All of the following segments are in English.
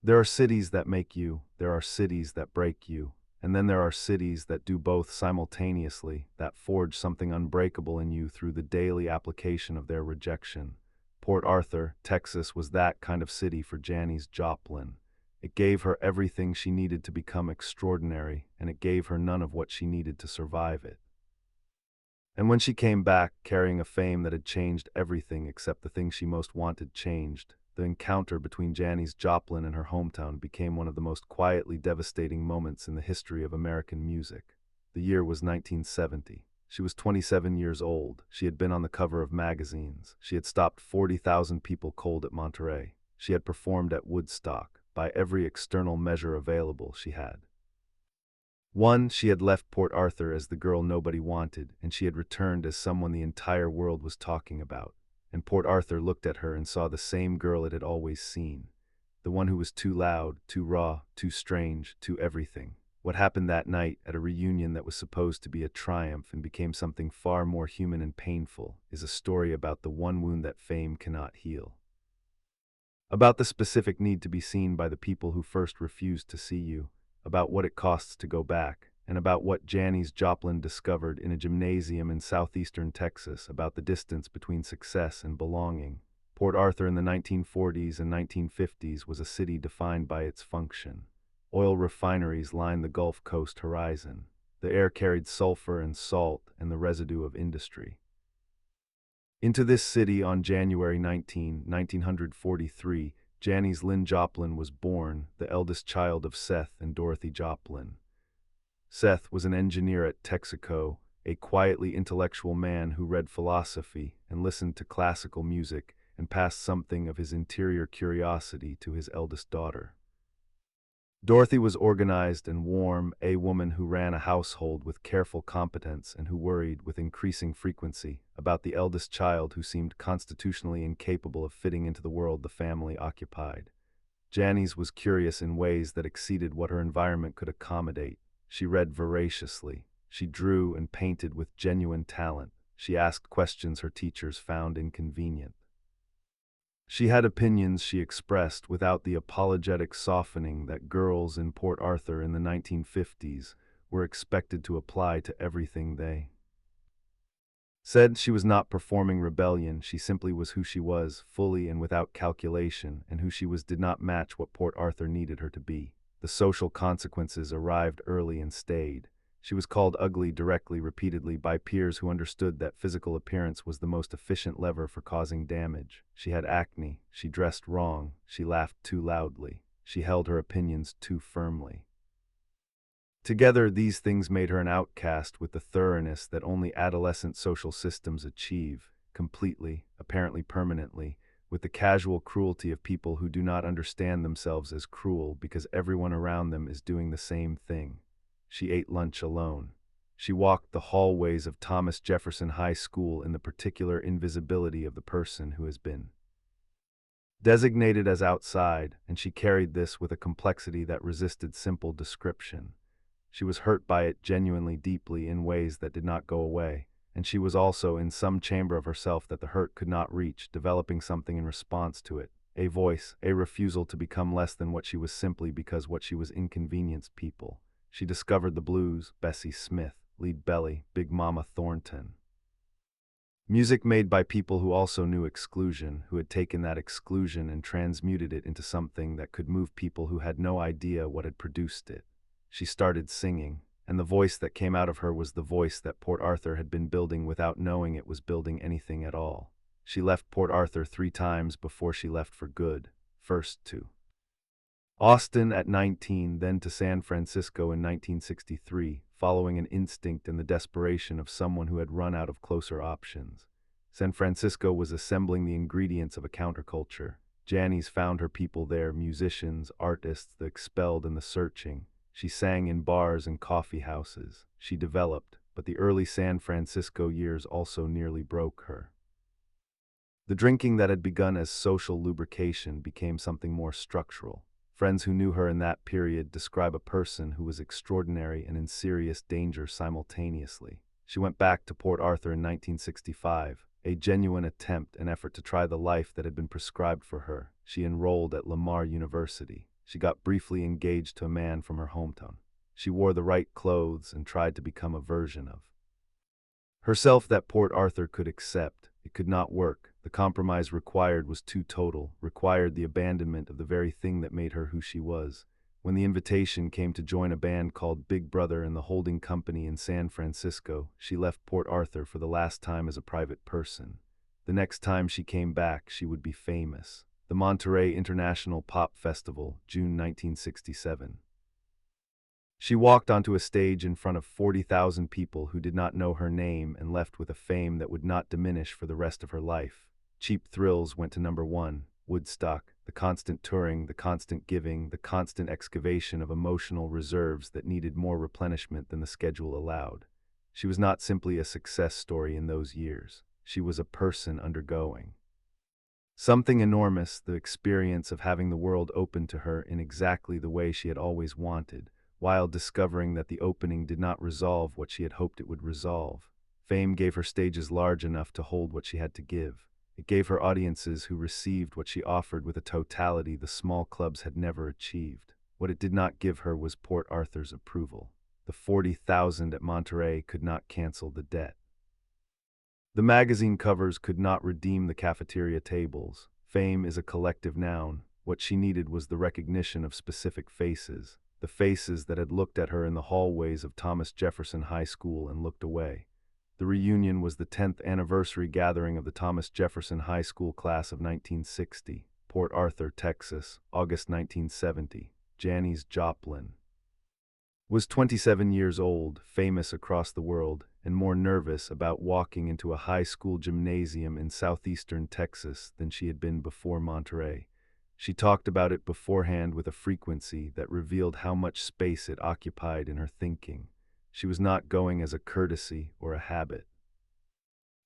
There are cities that make you, there are cities that break you, and then there are cities that do both simultaneously, that forge something unbreakable in you through the daily application of their rejection. Port Arthur, Texas was that kind of city for Janis Joplin. It gave her everything she needed to become extraordinary, and it gave her none of what she needed to survive it. And when she came back, carrying a fame that had changed everything except the thing she most wanted changed, the encounter between Janis Joplin and her hometown became one of the most quietly devastating moments in the history of American music. The year was 1970. She was 27 years old. She had been on the cover of magazines. She had stopped 40,000 people cold at Monterey. She had performed at Woodstock. By every external measure available, she had. She had left Port Arthur as the girl nobody wanted, and she had returned as someone the entire world was talking about. And Port Arthur looked at her and saw the same girl it had always seen. The one who was too loud, too raw, too strange, too everything. What happened that night at a reunion that was supposed to be a triumph and became something far more human and painful is a story about the one wound that fame cannot heal. About the specific need to be seen by the people who first refused to see you, about what it costs to go back, and about what Janis Joplin discovered in a gymnasium in southeastern Texas about the distance between success and belonging. Port Arthur in the 1940s and 1950s was a city defined by its function. Oil refineries lined the Gulf Coast horizon. The air carried sulfur and salt and the residue of industry. Into this city on January 19, 1943, Janis Lynn Joplin was born, the eldest child of Seth and Dorothy Joplin. Seth was an engineer at Texaco, a quietly intellectual man who read philosophy and listened to classical music and passed something of his interior curiosity to his eldest daughter. Dorothy was organized and warm, a woman who ran a household with careful competence and who worried with increasing frequency about the eldest child who seemed constitutionally incapable of fitting into the world the family occupied. Janis was curious in ways that exceeded what her environment could accommodate. She read voraciously. She drew and painted with genuine talent. She asked questions her teachers found inconvenient. She had opinions she expressed without the apologetic softening that girls in Port Arthur in the 1950s were expected to apply to everything they said. She was not performing rebellion, she simply was who she was, fully and without calculation, and who she was did not match what Port Arthur needed her to be. The social consequences arrived early and stayed. She was called ugly directly, repeatedly, by peers who understood that physical appearance was the most efficient lever for causing damage. She had acne, she dressed wrong, she laughed too loudly, she held her opinions too firmly. Together, these things made her an outcast with the thoroughness that only adolescent social systems achieve, completely, apparently permanently, with the casual cruelty of people who do not understand themselves as cruel because everyone around them is doing the same thing. She ate lunch alone. She walked the hallways of Thomas Jefferson High School in the particular invisibility of the person who has been designated as outside, and she carried this with a complexity that resisted simple description. She was hurt by it genuinely deeply in ways that did not go away, and she was also in some chamber of herself that the hurt could not reach, developing something in response to it, a voice, a refusal to become less than what she was simply because what she was inconvenienced people. She discovered the blues, Bessie Smith, Lead Belly, Big Mama Thornton. Music made by people who also knew exclusion, who had taken that exclusion and transmuted it into something that could move people who had no idea what had produced it. She started singing, and the voice that came out of her was the voice that Port Arthur had been building without knowing it was building anything at all. She left Port Arthur 3 times before she left for good, first to Austin at 19, then to San Francisco in 1963, following an instinct and the desperation of someone who had run out of closer options. San Francisco was assembling the ingredients of a counterculture. Janis found her people there, musicians, artists, the expelled and the searching. She sang in bars and coffeehouses. She developed, but the early San Francisco years also nearly broke her. The drinking that had begun as social lubrication became something more structural. Friends who knew her in that period describe a person who was extraordinary and in serious danger simultaneously. She went back to Port Arthur in 1965, a genuine attempt, an effort to try the life that had been prescribed for her. She enrolled at Lamar University. She got briefly engaged to a man from her hometown. She wore the right clothes and tried to become a version of herself that Port Arthur could accept. It could not work. The compromise required was too total, required the abandonment of the very thing that made her who she was. When the invitation came to join a band called Big Brother in the holding company in San Francisco, she left Port Arthur for the last time as a private person. The next time she came back, she would be famous. The Monterey International Pop Festival, June 1967. She walked onto a stage in front of 40,000 people who did not know her name and left with a fame that would not diminish for the rest of her life. Cheap Thrills went to #1, Woodstock, the constant touring, the constant giving, the constant excavation of emotional reserves that needed more replenishment than the schedule allowed. She was not simply a success story in those years. She was a person undergoing something enormous, the experience of having the world open to her in exactly the way she had always wanted, while discovering that the opening did not resolve what she had hoped it would resolve. Fame gave her stages large enough to hold what she had to give. It gave her audiences who received what she offered with a totality the small clubs had never achieved. What it did not give her was Port Arthur's approval. The 40,000 at Monterey could not cancel the debt. The magazine covers could not redeem the cafeteria tables. Fame is a collective noun. What she needed was the recognition of specific faces, the faces that had looked at her in the hallways of Thomas Jefferson High School and looked away. The reunion was the 10th anniversary gathering of the Thomas Jefferson High School class of 1960, Port Arthur, Texas, August 1970. Janis Joplin was 27 years old, famous across the world, and more nervous about walking into a high school gymnasium in southeastern Texas than she had been before Monterey. She talked about it beforehand with a frequency that revealed how much space it occupied in her thinking. She was not going as a courtesy or a habit.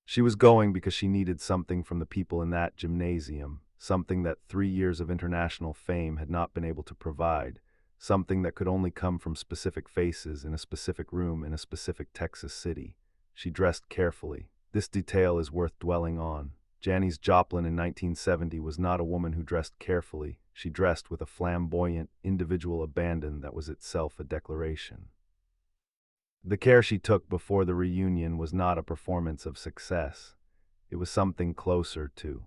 She was going because she needed something from the people in that gymnasium, something that 3 years of international fame had not been able to provide, something that could only come from specific faces in a specific room in a specific Texas city. She dressed carefully. This detail is worth dwelling on. Janis Joplin in 1970 was not a woman who dressed carefully. She dressed with a flamboyant, individual abandon that was itself a declaration. The care she took before the reunion was not a performance of success. It was something closer to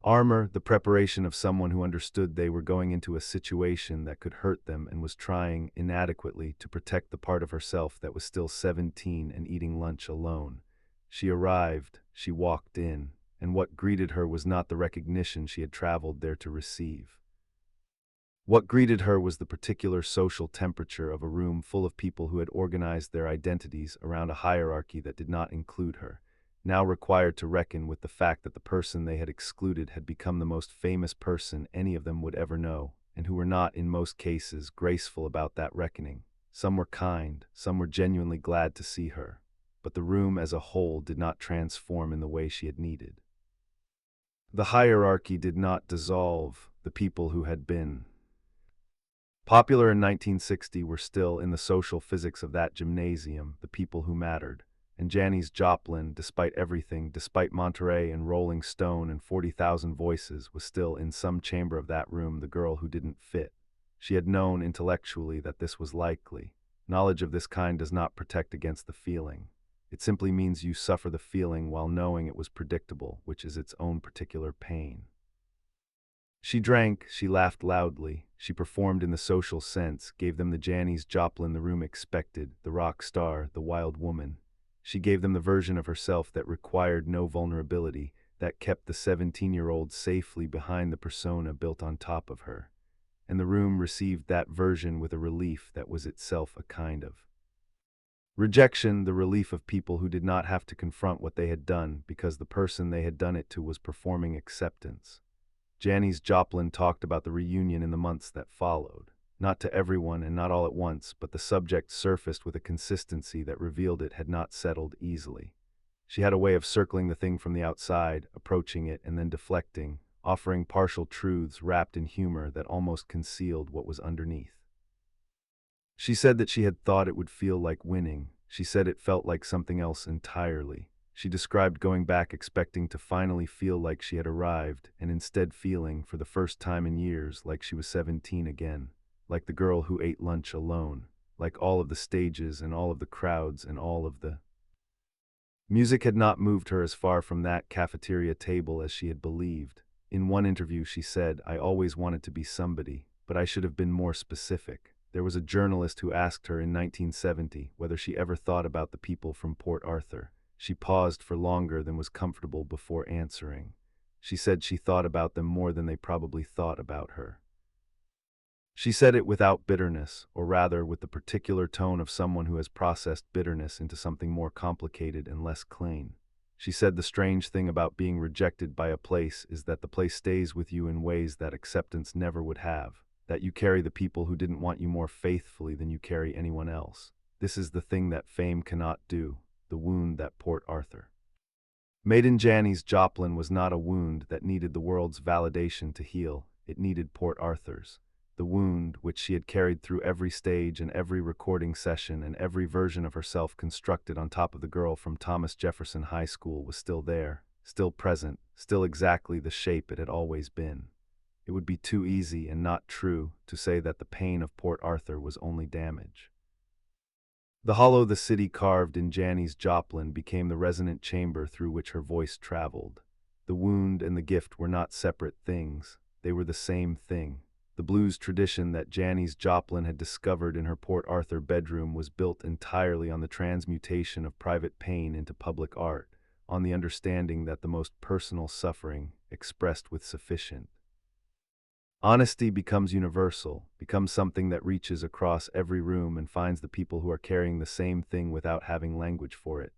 armor, the preparation of someone who understood they were going into a situation that could hurt them and was trying, inadequately, to protect the part of herself that was still 17 and eating lunch alone. She arrived, she walked in, and what greeted her was not the recognition she had traveled there to receive. What greeted her was the particular social temperature of a room full of people who had organized their identities around a hierarchy that did not include her, now required to reckon with the fact that the person they had excluded had become the most famous person any of them would ever know, and who were not, in most cases, graceful about that reckoning. Some were kind, some were genuinely glad to see her, but the room as a whole did not transform in the way she had needed. The hierarchy did not dissolve. The people who had been popular in 1960 were still, in the social physics of that gymnasium, the people who mattered. And Janis Joplin, despite everything, despite Monterey and Rolling Stone and 40,000 voices, was still in some chamber of that room the girl who didn't fit. She had known intellectually that this was likely. Knowledge of this kind does not protect against the feeling. It simply means you suffer the feeling while knowing it was predictable, which is its own particular pain. She drank, she laughed loudly, she performed in the social sense, gave them the Janis Joplin the room expected, the rock star, the wild woman. She gave them the version of herself that required no vulnerability, that kept the 17-year-old safely behind the persona built on top of her. And the room received that version with a relief that was itself a kind of rejection, the relief of people who did not have to confront what they had done because the person they had done it to was performing acceptance. Janis Joplin talked about the reunion in the months that followed. Not to everyone and not all at once, but the subject surfaced with a consistency that revealed it had not settled easily. She had a way of circling the thing from the outside, approaching it and then deflecting, offering partial truths wrapped in humor that almost concealed what was underneath. She said that she had thought it would feel like winning. She said it felt like something else entirely. She described going back expecting to finally feel like she had arrived, and instead feeling, for the first time in years, like she was 17 again, like the girl who ate lunch alone, like all of the stages and all of the crowds and all of the music had not moved her as far from that cafeteria table as she had believed. In one interview she said, "I always wanted to be somebody, but I should have been more specific." There was a journalist who asked her in 1970 whether she ever thought about the people from Port Arthur. She paused for longer than was comfortable before answering. She said she thought about them more than they probably thought about her. She said it without bitterness, or rather with the particular tone of someone who has processed bitterness into something more complicated and less clean. She said the strange thing about being rejected by a place is that the place stays with you in ways that acceptance never would have, that you carry the people who didn't want you more faithfully than you carry anyone else. This is the thing that fame cannot do, the wound that Port Arthur made in Janis Joplin was not a wound that needed the world's validation to heal, it needed Port Arthur's. The wound, which she had carried through every stage and every recording session and every version of herself constructed on top of the girl from Thomas Jefferson High School, was still there, still present, still exactly the shape it had always been. It would be too easy and not true to say that the pain of Port Arthur was only damage. The hollow the city carved in Janis Joplin became the resonant chamber through which her voice traveled. The wound and the gift were not separate things, they were the same thing. The blues tradition that Janis Joplin had discovered in her Port Arthur bedroom was built entirely on the transmutation of private pain into public art, on the understanding that the most personal suffering, expressed with sufficient honesty, becomes universal, becomes something that reaches across every room and finds the people who are carrying the same thing without having language for it.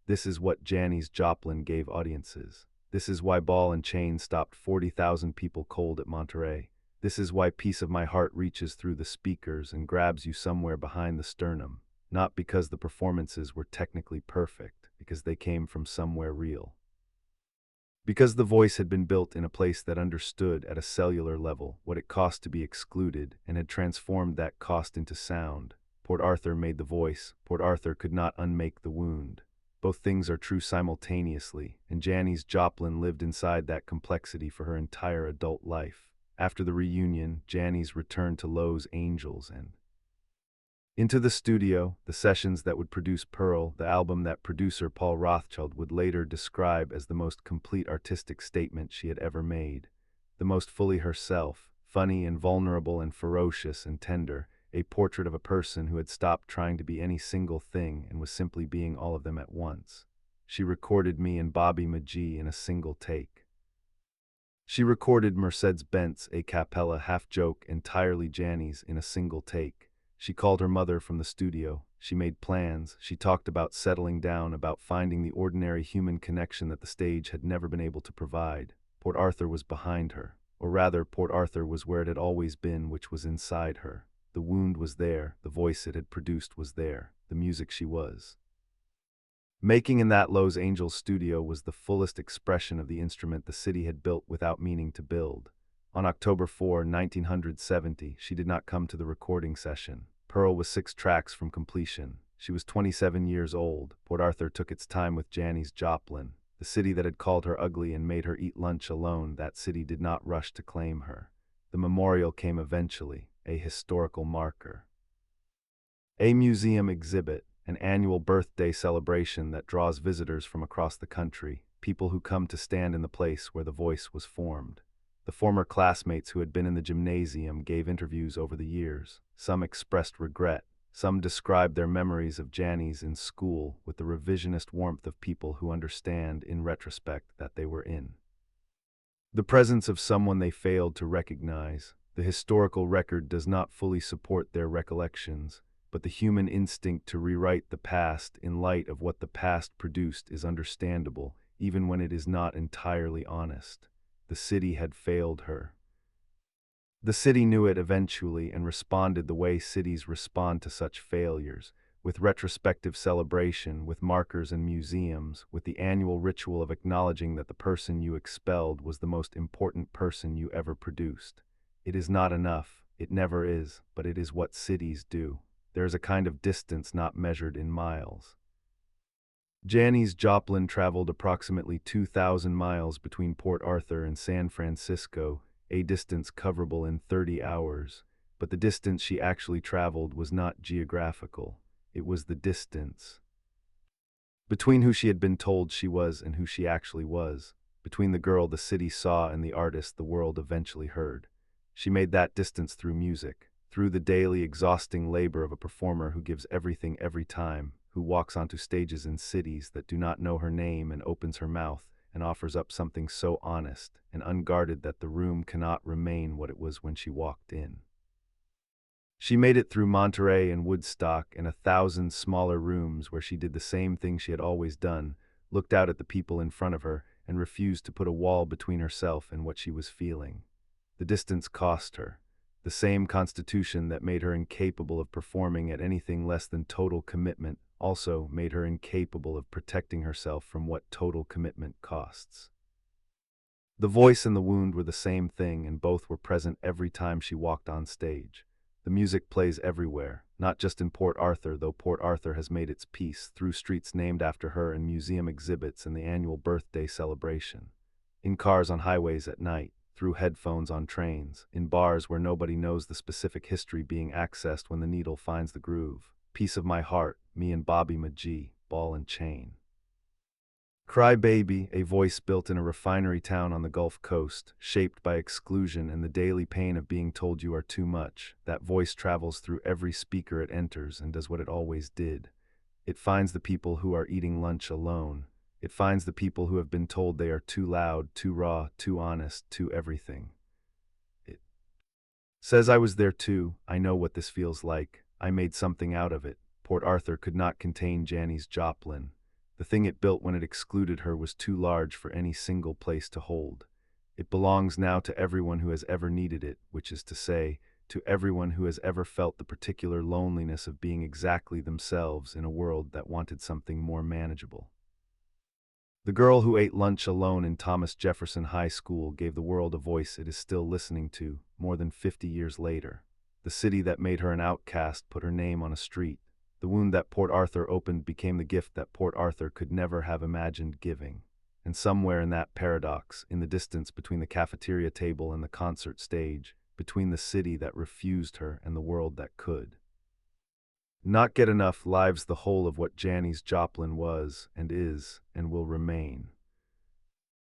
This is what Janis Joplin gave audiences. This is why Ball and Chain stopped 40,000 people cold at Monterey. This is why Piece of My Heart reaches through the speakers and grabs you somewhere behind the sternum, not because the performances were technically perfect, because they came from somewhere real. Because the voice had been built in a place that understood at a cellular level what it cost to be excluded and had transformed that cost into sound. Port Arthur made the voice. Port Arthur could not unmake the wound. Both things are true simultaneously, and Janis Joplin lived inside that complexity for her entire adult life. After the reunion, Janis returned to Lowe's Angels and into the studio, the sessions that would produce Pearl, the album that producer Paul Rothschild would later describe as the most complete artistic statement she had ever made. The most fully herself, funny and vulnerable and ferocious and tender, a portrait of a person who had stopped trying to be any single thing and was simply being all of them at once. She recorded me and Bobby McGee in a single take. She recorded Mercedes-Benz a cappella half-joke entirely Janis in a single take. She called her mother from the studio. She made plans. She talked about settling down, about finding the ordinary human connection that the stage had never been able to provide. Port Arthur was behind her. Or rather, Port Arthur was where it had always been, which was inside her. The wound was there. The voice it had produced was there. The music she was making in that Lowe's Angels studio was the fullest expression of the instrument the city had built without meaning to build. On October 4, 1970, she did not come to the recording session. Pearl was 6 tracks from completion. She was 27 years old. Port Arthur took its time with Janis Joplin. The city that had called her ugly and made her eat lunch alone, that city did not rush to claim her. The memorial came eventually, a historical marker. A museum exhibit, an annual birthday celebration that draws visitors from across the country, people who come to stand in the place where the voice was formed. The former classmates who had been in the gymnasium gave interviews over the years. Some expressed regret. Some described their memories of Janis in school with the revisionist warmth of people who understand, in retrospect, that they were in the presence of someone they failed to recognize. The historical record does not fully support their recollections, but the human instinct to rewrite the past in light of what the past produced is understandable, even when it is not entirely honest. The city had failed her. The city knew it eventually and responded the way cities respond to such failures, with retrospective celebration, with markers and museums, with the annual ritual of acknowledging that the person you expelled was the most important person you ever produced. It is not enough, it never is, but it is what cities do. There is a kind of distance not measured in miles. Janis Joplin traveled approximately 2,000 miles between Port Arthur and San Francisco, a distance coverable in 30 hours. But the distance she actually traveled was not geographical. It was the distance between who she had been told she was and who she actually was, between the girl the city saw and the artist the world eventually heard. She made that distance through music, through the daily exhausting labor of a performer who gives everything every time, who walks onto stages in cities that do not know her name and opens her mouth and offers up something so honest and unguarded that the room cannot remain what it was when she walked in. She made it through Monterey and Woodstock and 1,000 smaller rooms where she did the same thing she had always done, looked out at the people in front of her, and refused to put a wall between herself and what she was feeling. The distance cost her. The same constitution that made her incapable of performing at anything less than total commitment also made her incapable of protecting herself from what total commitment costs. The voice and the wound were the same thing, and both were present every time she walked on stage. The music plays everywhere, not just in Port Arthur, though Port Arthur has made its peace, through streets named after her and museum exhibits and the annual birthday celebration. In cars on highways at night, through headphones on trains, in bars where nobody knows the specific history being accessed when the needle finds the groove. Piece of my heart, me and Bobby McGee, ball and chain. Cry Baby, a voice built in a refinery town on the Gulf Coast, shaped by exclusion and the daily pain of being told you are too much. That voice travels through every speaker it enters and does what it always did. It finds the people who are eating lunch alone. It finds the people who have been told they are too loud, too raw, too honest, too everything. It says, I was there too. I know what this feels like. I made something out of it. Port Arthur could not contain Janis Joplin. The thing it built when it excluded her was too large for any single place to hold. It belongs now to everyone who has ever needed it, which is to say, to everyone who has ever felt the particular loneliness of being exactly themselves in a world that wanted something more manageable. The girl who ate lunch alone in Thomas Jefferson High School gave the world a voice it is still listening to, more than 50 years later. The city that made her an outcast put her name on a street. The wound that Port Arthur opened became the gift that Port Arthur could never have imagined giving. And somewhere in that paradox, in the distance between the cafeteria table and the concert stage, between the city that refused her and the world that could not get enough, lives the whole of what Janis Joplin was and is and will remain.